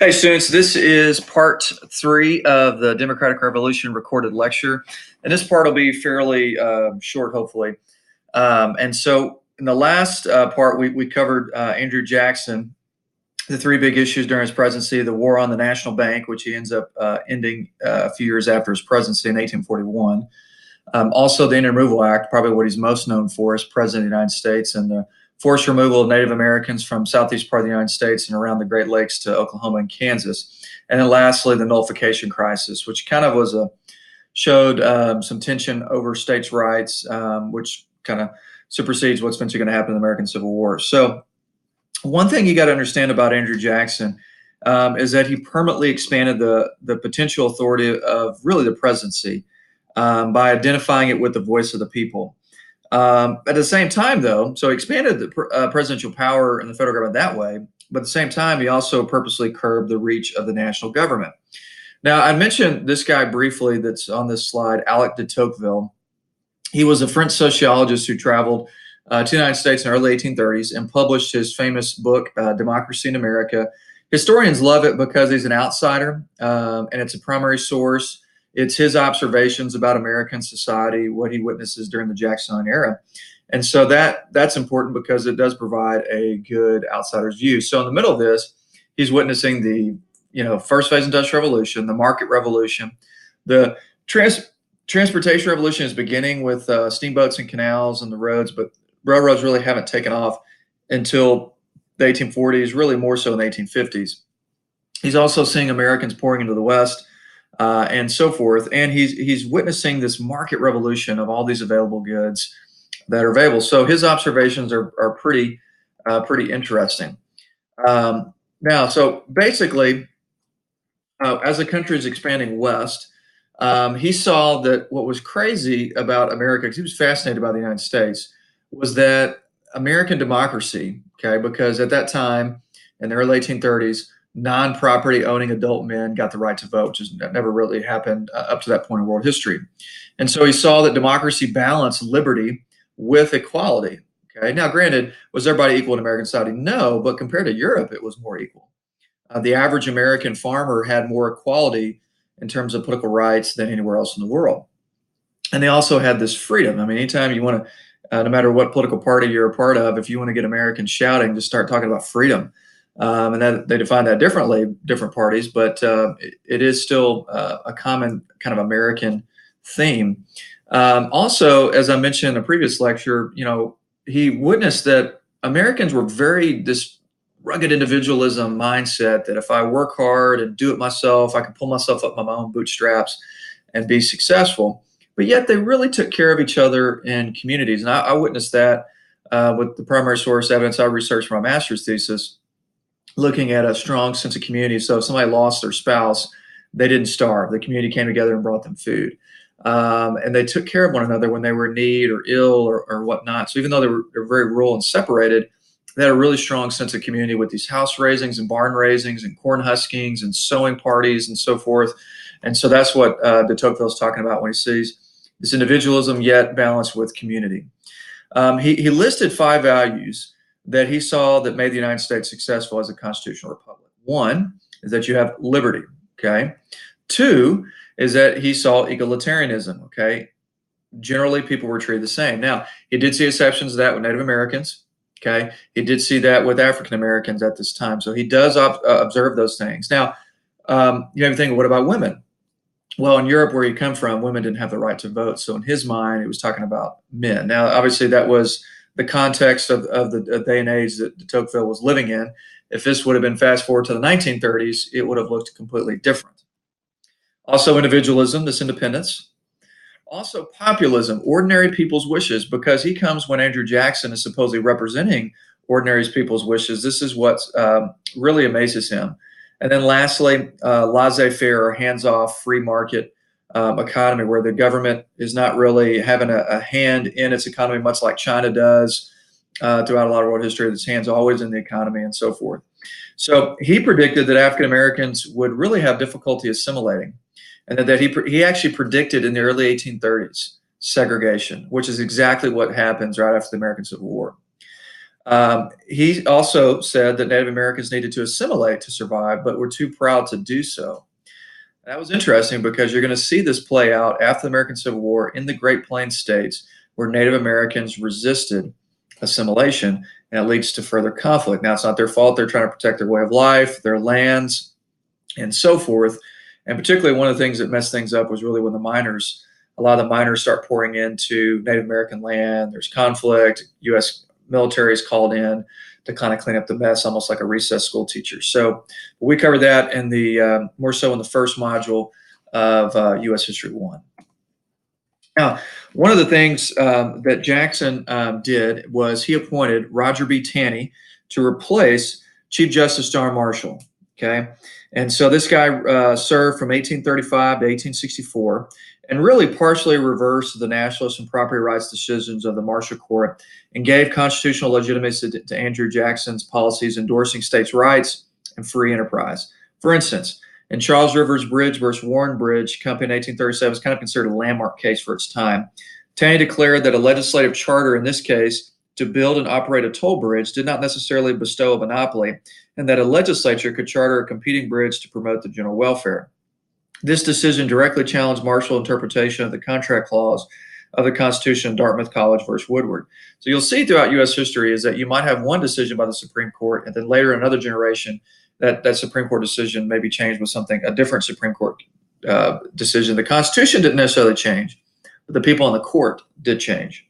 Hey, students, this is part three of the Democratic Revolution recorded lecture. And this part will be fairly short, hopefully. And so in the last part, we covered Andrew Jackson, the three big issues during his presidency: the war on the National Bank, which he ends up ending a few years after his presidency in 1841. Also, the Indian Removal Act, probably what he's most known for as president of the United States, and the forced removal of Native Americans from southeast part of the United States and around the Great Lakes to Oklahoma and Kansas. And then lastly, the nullification crisis, which kind of was showed some tension over states' rights, which kind of supersedes what's eventually going to happen in the American Civil War. So one thing you got to understand about Andrew Jackson is that he permanently expanded the potential authority of really the presidency by identifying it with the voice of the people. At the same time, though, so he expanded the presidential power in the federal government that way, but at the same time, he also purposely curbed the reach of the national government. Now, I mentioned this guy briefly that's on this slide, Alec de Tocqueville. He was a French sociologist who traveled to the United States in the early 1830s and published his famous book, Democracy in America. Historians love it because he's an outsider, and it's a primary source. It's his observations about American society, what he witnesses during the Jacksonian era. And so that's important because it does provide a good outsider's view. So in the middle of this, he's witnessing the first phase industrial revolution, the market revolution, the transportation revolution is beginning with steamboats and canals and the roads, but railroads really haven't taken off until the 1840s, really more so in the 1850s. He's also seeing Americans pouring into the West. And so forth. And he's witnessing this market revolution of all these available goods that are available. So his observations are pretty interesting. Now, so basically, as the country is expanding west, he saw that what was crazy about America, because he was fascinated by the United States, was that American democracy, okay, because at that time, in the early 1830s, non-property owning adult men got the right to vote, which has never really happened up to that point in world history. And so he saw that democracy balanced liberty with equality. Okay. Now, granted, was everybody equal in American society? No, but compared to Europe, it was more equal. The average American farmer had more equality in terms of political rights than anywhere else in the world. And they also had this freedom. I mean, anytime you want to, no matter what political party you're a part of, if you want to get Americans shouting, just start talking about freedom. And that they define that differently, different parties, but it is still a common kind of American theme. Also, as I mentioned in a previous lecture, he witnessed that Americans were this rugged individualism mindset that if I work hard and do it myself, I can pull myself up by my own bootstraps and be successful. But yet they really took care of each other in communities. And I witnessed that with the primary source evidence I researched for my master's thesis, looking at a strong sense of community. So if somebody lost their spouse, they didn't starve. The community came together and brought them food. And they took care of one another when they were in need or ill or whatnot. So even though they were very rural and separated, they had a really strong sense of community with these house raisings and barn raisings and corn huskings and sewing parties and so forth. And so that's what de Tocqueville is talking about when he sees this individualism yet balanced with community. He listed 5 values that he saw that made the United States successful as a constitutional republic. 1 is that you have liberty, okay? 2 is that he saw egalitarianism, okay? Generally, people were treated the same. Now, he did see exceptions to that with Native Americans, okay? He did see that with African Americans at this time. So he does observe those things. Now, you have to think, what about women? Well, in Europe, where he come from, women didn't have the right to vote. So in his mind, he was talking about men. Now, obviously, that was the context of the day and age that de Tocqueville was living in. If this would have been fast forward to the 1930s, it would have looked completely different. Also individualism, this independence. Also populism, ordinary people's wishes, because he comes when Andrew Jackson is supposedly representing ordinary people's wishes. This is what really amazes him. And then lastly, laissez-faire, or hands-off free market economy, where the government is not really having a hand in its economy, much like China does throughout a lot of world history. Its hand's always in the economy and so forth. So he predicted that African Americans would really have difficulty assimilating, and that he actually predicted in the early 1830s segregation, which is exactly what happens right after the American Civil War. He also said that Native Americans needed to assimilate to survive, but were too proud to do so. That was interesting because you're going to see this play out after the American Civil War in the Great Plains states where Native Americans resisted assimilation, and it leads to further conflict. Now, it's not their fault. They're trying to protect their way of life, their lands, and so forth. And particularly one of the things that messed things up was really when a lot of the miners start pouring into Native American land. There's conflict. U.S. military is called in to kind of clean up the mess, almost like a recess school teacher. So we covered that in the more so in the first module of U.S. History 1. Now, one of the things that Jackson did was he appointed Roger B. Taney to replace Chief Justice John Marshall. Okay, and so this guy served from 1835 to 1864, and really partially reversed the nationalist and property rights decisions of the Marshall Court, and gave constitutional legitimacy to Andrew Jackson's policies endorsing states' rights and free enterprise. For instance, in Charles Rivers Bridge versus Warren Bridge Company in 1837, is kind of considered a landmark case for its time. Taney declared that a legislative charter, in this case, to build and operate a toll bridge did not necessarily bestow a monopoly, and that a legislature could charter a competing bridge to promote the general welfare. This decision directly challenged Marshall's interpretation of the contract clause of the Constitution, Dartmouth College versus Woodward. So you'll see throughout U.S. history is that you might have one decision by the Supreme Court, and then later in another generation, that Supreme Court decision may be changed with a different Supreme Court decision. The Constitution didn't necessarily change, but the people on the court did change.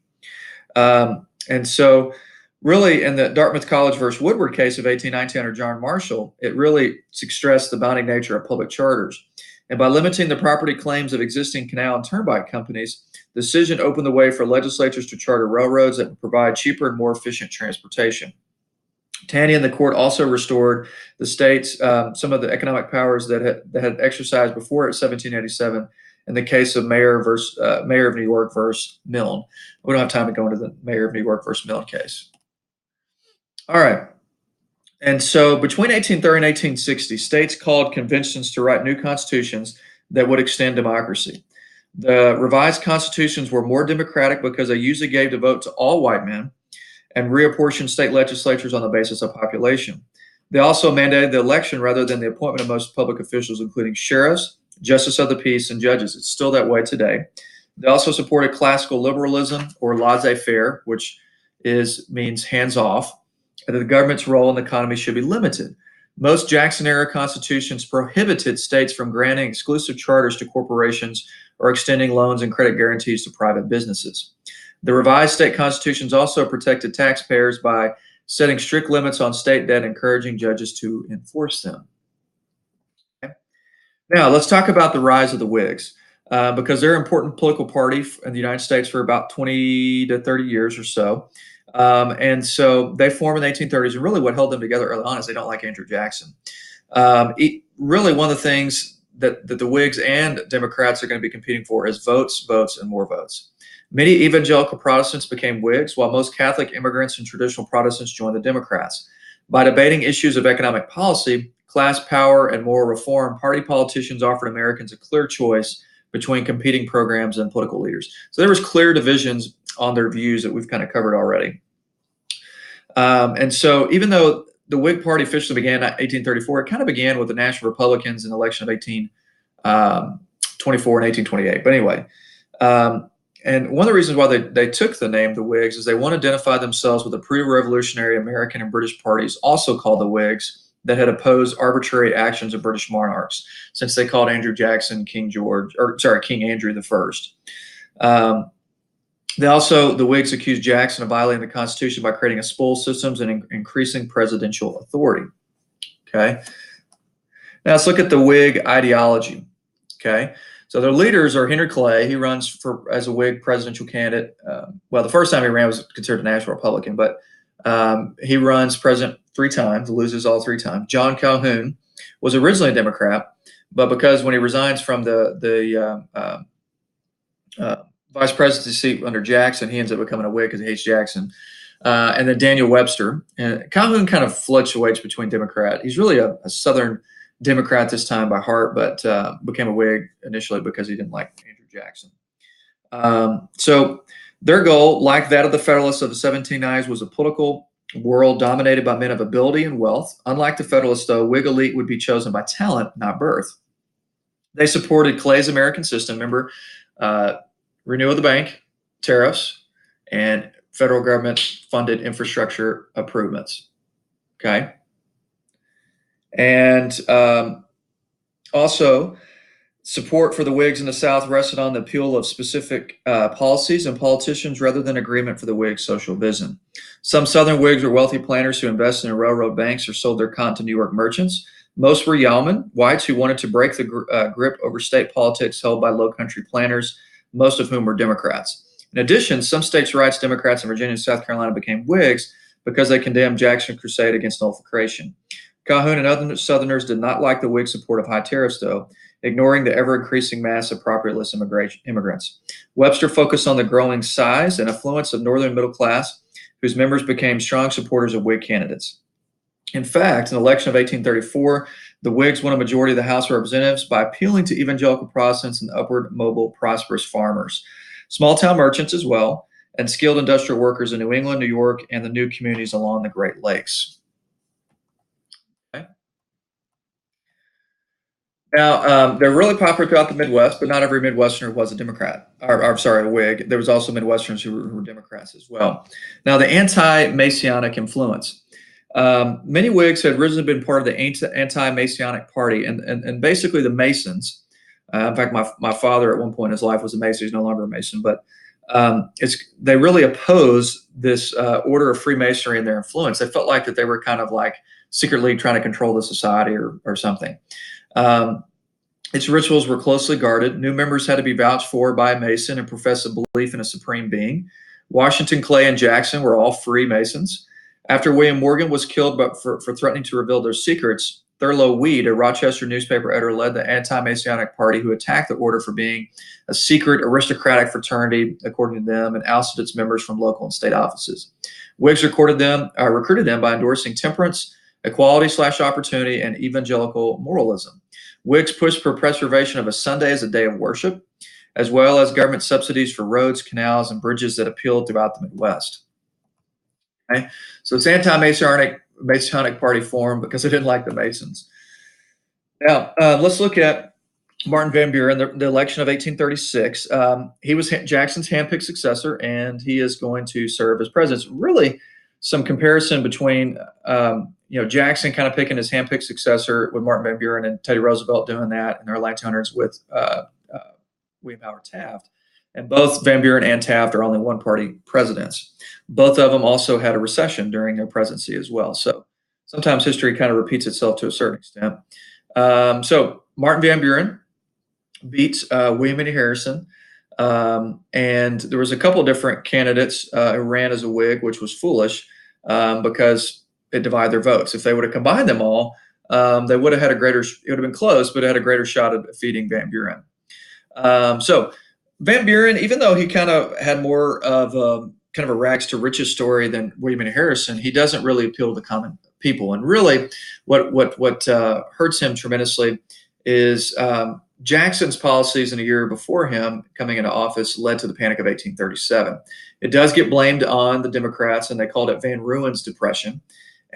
And so really in the Dartmouth College versus Woodward case of 1819 under John Marshall, it really stressed the binding nature of public charters. And by limiting the property claims of existing canal and turnpike companies, the decision opened the way for legislatures to charter railroads that would provide cheaper and more efficient transportation. Taney and the court also restored the states some of the economic powers that had exercised before 1787 in the case of Mayor of New York versus Milne. We don't have time to go into the Mayor of New York versus Milne case. All right. And so between 1830 and 1860, states called conventions to write new constitutions that would extend democracy. The revised constitutions were more democratic because they usually gave the vote to all white men and reapportioned state legislatures on the basis of population. They also mandated the election rather than the appointment of most public officials, including sheriffs, justice of the peace, and judges. It's still that way today. They also supported classical liberalism or laissez-faire, which means hands-off, and that the government's role in the economy should be limited. Most Jackson-era constitutions prohibited states from granting exclusive charters to corporations or extending loans and credit guarantees to private businesses. The revised state constitutions also protected taxpayers by setting strict limits on state debt, encouraging judges to enforce them. Okay. Now, let's talk about the rise of the Whigs, because they're an important political party in the United States for about 20 to 30 years or so. And so they formed in the 1830s, and really what held them together early on is they don't like Andrew Jackson. Really, one of the things that the Whigs and Democrats are going to be competing for is votes, votes, and more votes. Many evangelical Protestants became Whigs, while most Catholic immigrants and traditional Protestants joined the Democrats. By debating issues of economic policy, class power, and moral reform, party politicians offered Americans a clear choice between competing programs and political leaders. So there was clear divisions on their views that we've kind of covered already. And so even though the Whig Party officially began in 1834, it kind of began with the National Republicans in the election of 1824 and 1828. But anyway, and one of the reasons why they took the name the Whigs is they want to identify themselves with the pre-revolutionary American and British parties, also called the Whigs, that had opposed arbitrary actions of British monarchs, since they called Andrew Jackson King Andrew the First. The Whigs accused Jackson of violating the Constitution by creating a spoil systems and increasing presidential authority. Okay. Now let's look at the Whig ideology. Okay. So their leaders are Henry Clay. He runs as a Whig presidential candidate. The first time he ran was considered a National Republican, but he runs president 3 times, loses all 3 times. John Calhoun was originally a Democrat, but because when he resigns from the vice presidency seat under Jackson, he ends up becoming a Whig because he hates Jackson. And then Daniel Webster. And Calhoun kind of fluctuates between Democrat. He's really a Southern Democrat this time by heart, but became a Whig initially because he didn't like Andrew Jackson. So their goal, like that of the Federalists of the 1790s, was a political world dominated by men of ability and wealth. Unlike the Federalists, though, Whig elite would be chosen by talent, not birth. They supported Clay's American system. Remember, renewal of the bank, tariffs, and federal government funded infrastructure improvements. Okay. And also, support for the Whigs in the South rested on the appeal of specific policies and politicians rather than agreement for the Whigs' social vision. Some Southern Whigs were wealthy planters who invested in railroad banks or sold their cotton to New York merchants. Most were yeomen, whites who wanted to break the grip over state politics held by low country planters, most of whom were Democrats. In addition, some states' rights Democrats in Virginia and South Carolina became Whigs because they condemned Jackson's crusade against nullification. Calhoun and other Southerners did not like the Whig support of high tariffs, though, ignoring the ever-increasing mass of propertyless immigrants. Webster focused on the growing size and affluence of Northern middle class, whose members became strong supporters of Whig candidates. In fact, in the election of 1834, the Whigs won a majority of the House of Representatives by appealing to evangelical Protestants and upward mobile, prosperous farmers, small-town merchants as well, and skilled industrial workers in New England, New York, and the new communities along the Great Lakes. Okay. Now, they're really popular throughout the Midwest, but not every Midwesterner was a Democrat, or sorry, a Whig. There was also Midwesterners who were Democrats as well. Now, the anti-Masonic influence. Many Whigs had originally been part of the anti-Masonic party, and basically the Masons. In fact, my father at one point in his life was a Mason. He's no longer a Mason, but they really opposed this order of Freemasonry and their influence. They felt like that they were kind of like secretly trying to control the society or something. Its rituals were closely guarded. New members had to be vouched for by a Mason and profess a belief in a supreme being. Washington, Clay, and Jackson were all Freemasons. After William Morgan was killed for threatening to reveal their secrets, Thurlow Weed, a Rochester newspaper editor, led the anti-Masonic party who attacked the order for being a secret aristocratic fraternity, according to them, and ousted its members from local and state offices. Whigs recruited them by endorsing temperance, equality/opportunity, and evangelical moralism. Whigs pushed for preservation of a Sunday as a day of worship, as well as government subsidies for roads, canals, and bridges that appealed throughout the Midwest. Okay? So it's anti-Masonic party formed because they didn't like the Masons. Now, let's look at Martin Van Buren, the election of 1836. He was Jackson's handpicked successor, and he is going to serve as president. It's really some comparison between Jackson kind of picking his handpicked successor with Martin Van Buren and Teddy Roosevelt doing that in the early 1900s with William Howard Taft. And both Van Buren and Taft are only one-party presidents. Both of them also had a recession during their presidency as well. So sometimes history kind of repeats itself to a certain extent. So Martin Van Buren beat William Henry Harrison. And there was a couple of different candidates who ran as a Whig, which was foolish because it divided their votes. If they would have combined them all, they would have had it would have been close, but it had a greater shot at defeating Van Buren. So Van Buren, even though he kind of had more of a rags to riches story than William Henry Harrison, he doesn't really appeal to the common people. And really, what hurts him tremendously is Jackson's policies in a year before him coming into office led to the Panic of 1837. It does get blamed on the Democrats, and they called it Van Ruin's Depression.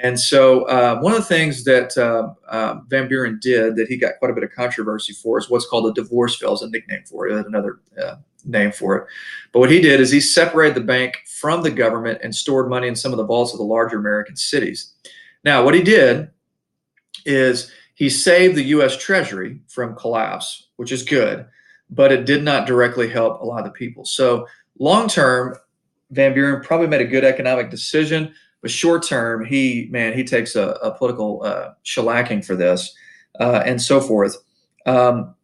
And so one of the things that Van Buren did that he got quite a bit of controversy for is what's called the divorce bill, is a nickname for it, another name for it. But what he did is he separated the bank from the government and stored money in some of the vaults of the larger American cities. Now, what he did is he saved the U.S. Treasury from collapse, which is good, but it did not directly help a lot of the people. So long term, Van Buren probably made a good economic decision. But short term, he takes a political shellacking for this and so forth. One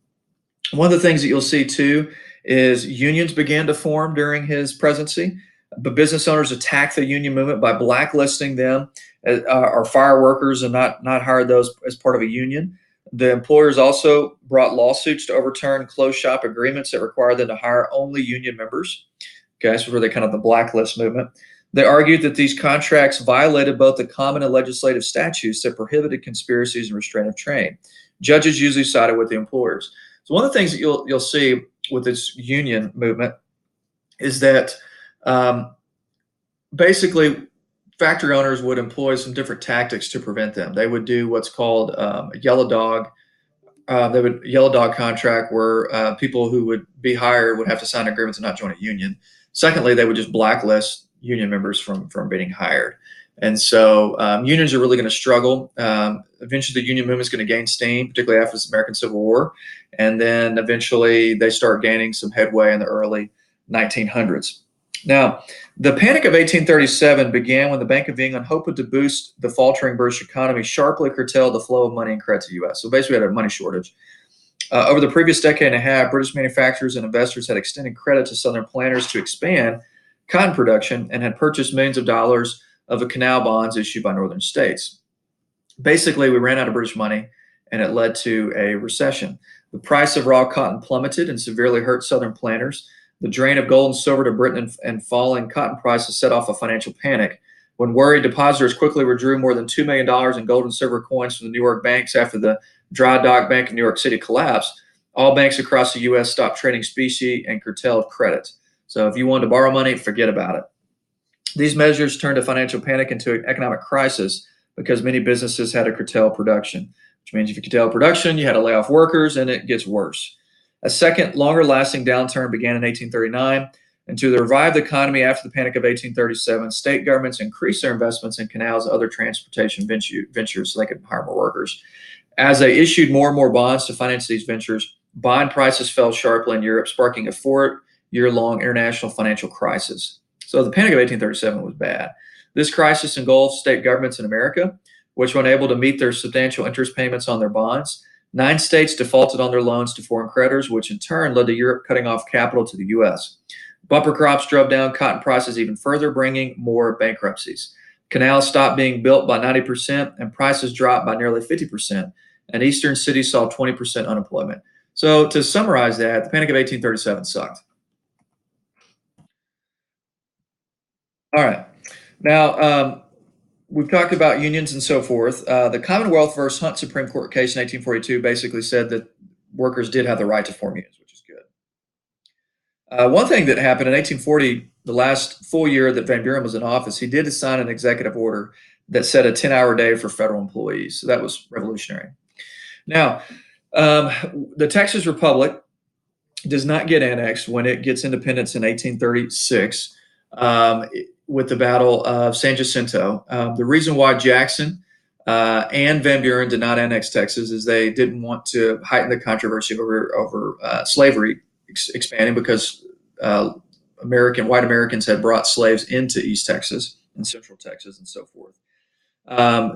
of the things that you'll see too is unions began to form during his presidency, but business owners attacked the union movement by blacklisting them or fire workers and not hire those as part of a union. The employers also brought lawsuits to overturn closed shop agreements that required them to hire only union members. Okay, so really kind of the blacklist movement. They argued that these contracts violated both the common and legislative statutes that prohibited conspiracies and restraint of trade. Judges usually sided with the employers. So one of the things that you'll see with this union movement is that basically factory owners would employ some different tactics to prevent them. They would do what's called a yellow dog. They would yellow dog contract where people who would be hired would have to sign agreements and not join a union. Secondly, they would just blacklist union members from being hired. And so unions are really going to struggle. Eventually, the union movement is going to gain steam, particularly after the American Civil War. And then eventually they start gaining some headway in the early 1900s. Now, the Panic of 1837 began when the Bank of England, hoping to boost the faltering British economy, sharply curtailed the flow of money and credit to the U.S. So basically, we had a money shortage. Over the previous decade and a half, British manufacturers and investors had extended credit to Southern planters to expand cotton production and had purchased millions of dollars of the canal bonds issued by northern states. Basically, we ran out of British money, and it led to a recession. The price of raw cotton plummeted and severely hurt Southern planters. The drain of gold and silver to Britain and falling cotton prices set off a financial panic. When worried, depositors quickly withdrew more than $2 million in gold and silver coins from the New York banks after the Dry Dock Bank in New York City collapsed. All banks across the U.S. stopped trading specie and curtailed credit. So if you wanted to borrow money, forget about it. These measures turned a financial panic into an economic crisis because many businesses had to curtail production, which means if you curtail production, you had to lay off workers, and it gets worse. A second, longer-lasting downturn began in 1839, and to revive the economy after the Panic of 1837, state governments increased their investments in canals and other transportation ventures so they could hire more workers. As they issued more and more bonds to finance these ventures, bond prices fell sharply in Europe, sparking a 4-year-long international financial crisis. So the Panic of 1837 was bad. This crisis engulfed state governments in America, which were unable to meet their substantial interest payments on their bonds. 9 states defaulted on their loans to foreign creditors, which in turn led to Europe cutting off capital to the U.S. Bumper crops drove down cotton prices even further, bringing more bankruptcies. Canals stopped being built by 90%, and prices dropped by nearly 50%. And eastern cities saw 20% unemployment. So to summarize that, the Panic of 1837 sucked. All right. Now, we've talked about unions and so forth. The Commonwealth versus Hunt Supreme Court case in 1842 basically said that workers did have the right to form unions, which is good. One thing that happened in 1840, the last full year that Van Buren was in office, he did sign an executive order that set a 10-hour day for federal employees. So that was revolutionary. Now, the Texas Republic does not get annexed when it gets independence in 1836. With the Battle of San Jacinto. The reason why Jackson and Van Buren did not annex Texas is they didn't want to heighten the controversy over slavery expanding because white Americans had brought slaves into East Texas and Central Texas and so forth.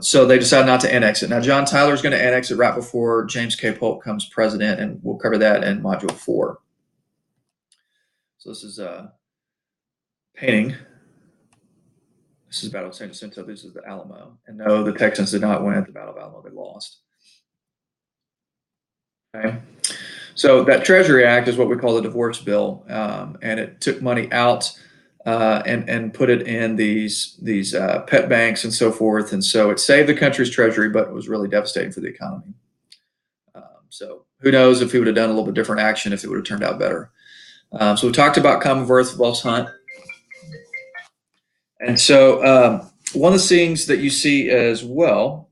So they decided not to annex it. Now, John Tyler is going to annex it right before James K. Polk becomes president, and we'll cover that in Module 4. So this is a painting. This is Battle of San Jacinto. This is the Alamo. And no, the Texans did not win at the Battle of Alamo. They lost. Okay. So that Treasury Act is what we call the divorce bill, and it took money out and put it in these pet banks and so forth. And so it saved the country's treasury, but it was really devastating for the economy. So who knows if he would have done a little bit different action, if it would have turned out better. So we talked about Commonwealth versus Hunt. And so one of the things that you see as well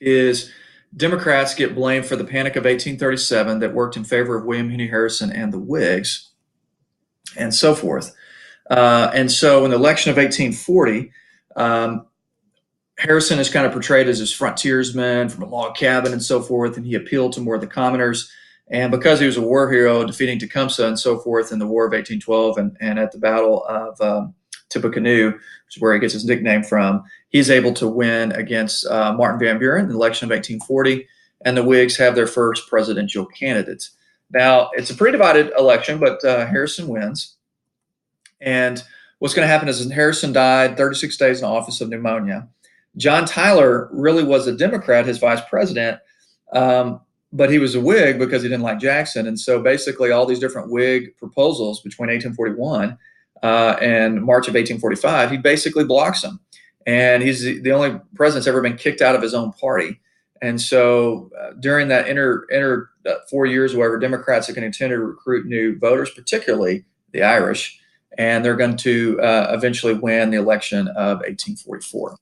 is Democrats get blamed for the Panic of 1837 that worked in favor of William Henry Harrison and the Whigs and so forth. And so in the election of 1840, Harrison is kind of portrayed as this frontiersman from a log cabin and so forth, and he appealed to more of the commoners. And because he was a war hero, defeating Tecumseh and so forth in the War of 1812 and at the Battle of Tippecanoe, which is where he gets his nickname from, he's able to win against Martin Van Buren in the election of 1840, and the Whigs have their first presidential candidate. Now, it's a pretty divided election, but Harrison wins. And what's going to happen is Harrison died 36 days in office of pneumonia. John Tyler really was a Democrat, his vice president, but he was a Whig because he didn't like Jackson. And so basically all these different Whig proposals between 1841 and March of 1845, he basically blocks them. And he's the only president that's ever been kicked out of his own party. And so during that 4 years or whatever, Democrats are going to tend to recruit new voters, particularly the Irish. and they're going to eventually win the election of 1844.